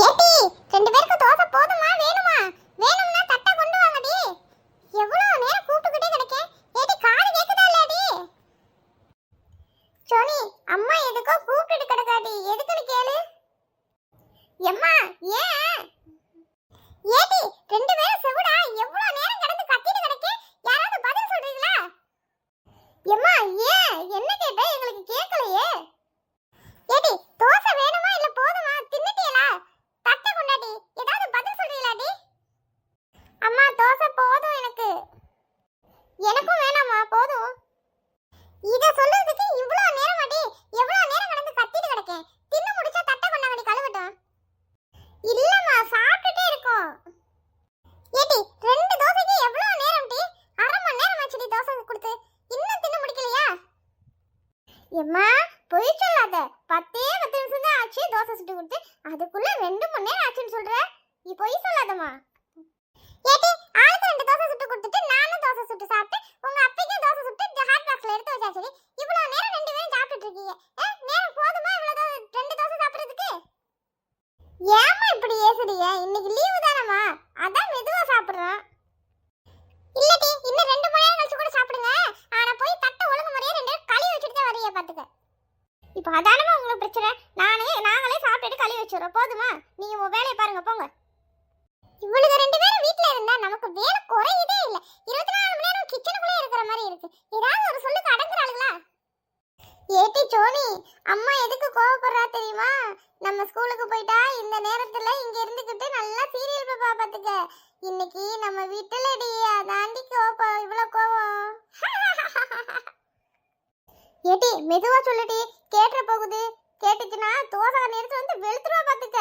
ஏடி ரெண்டு பேருக்கு தோசை போதுமா வேணுமா? வேணும்னா தட்டை கொண்டு வாங்கடி. எவ்வளவு நேரம் கூப்பிட்டுக்கிட்டே கிடக்கேன். ஏடி காது கேக்குதா இல்லடி? சோனி அம்மா எதுக்கோ கூப்பிட்டுட்டு கிடக்காடி. எதுக்குன்னு கேளு. எம்மா ஏன்? ஏடி ரெண்டு பேரும் செவுடா எவ்வளவு நேரம் கிடந்து கத்திட்டு கிடக்கேன். யாராவது பதில் சொல்றீங்களா? எம்மா ஏன்? என்ன கேட்ட எங்களுக்கு கேட்கலையே. ஏடி தோசை வேணுமா இல்ல போதுமா? தின்னுட்டீங்களா? தட்டை கொண்டாடி. ஏதாவது பதில் சொல்றீங்களாடி? அம்மா தோசை போதும் எனக்கு. எனக்கும் வேணாம்மா போதும். இத சொல்றதுக்கு இவ்ளோ நேரமாடி? எவ்வளவு நேரம் கடந்து கத்திட்டு கிடக்கேன். தின்னு முடிச்சா தட்டை கொண்டாடி கழுவட்டும். இல்லம்மா சாப்பிட்டுட்டே இருக்கோம். ஏடி ரெண்டு தோசைக்கு எவ்வளவு நேரம் டி? அரை மணி நேரம் ஆச்சுடி தோசை கொடுத்து. இன்னும் தின்னு முடிக்கலையா? எம்மா பொய் சொல்லாத. 10 நிமிஷம் தான் ஆச்சு தோசை சுட்டு கொடுத்து. அதுக்குள்ள 2 மணி நேரம் ஆச்சுன்னு சொல்ற. நீ பொய் சொல்லாதம்மா. ஏடி ஆளுக்கு 2 தோசை சுட்டு கொடுத்துட்டு நானும் தோசை சுட்டு சாப்பிட்டு உங்க அப்பைக்கும் தோசை சுட்டு ஹாட் பாக்ஸ்ல எடுத்து வச்சா சரி. இவ்வளவு நேரம் ரெண்டு பேரும் சாப்பிட்டுட்டு இருக்கீங்க. நேரம் போதுமா இவ்வளவு 2 தோசை சாப்பிடுறதுக்கு? ஏம்மா இப்படி ஏசுறீங்க? இன்னைக்கு லீவு தானம்மா, அதான் மெதுவா சாப்பிடுறோம். இல்லடி இன்னும் 2 மணி நேரம் கழிச்சு கூட சாப்பிடுங்க. ஆனா போய் தட்டை ஒழுங்கு முறையா 2 பேரும் கழுவி வச்சுட்டு தான் வரீங்க பாத்துக்க. இப்போ அதானமா உங்களுக்கு பிரச்சனை. நாங்களே சாப்பிட்டுட்டு கழுவி வச்சிரோம். போதுமா? நீங்க உங்க வேலையை பாருங்க போங்க. இவளுக்கு 2 பேரும் வீட்ல இருந்தா நமக்கு வேலை குறையதே இல்ல. 24 மணி நேரம் கிச்சனுக்குள்ளே இருக்கிற மாதிரி இருக்கு. ஏதாவது ஒரு சொல்லுக்கு அடங்குறாளுங்களா? ஏடி சோனி அம்மா எதுக்கு கோவப்படுறா தெரியுமா? நம்ம ஸ்கூலுக்கு போயிட்டா இந்த நேரத்துல இங்க இருந்துகிட்டு நல்லா சீரியல் பாப்பா பாத்துக்க. இன்னைக்கு நம்ம வீட்டுலடி அதாண்டி கோவம். இவ்வளவு கோவம். ஏடி மெதுவா சொல்லுடி, கேட்ற போகுது. கேட்டுச்சுன்னா தோசை நேரத்துல வந்து வெளுத்துருவா பாத்துக்க.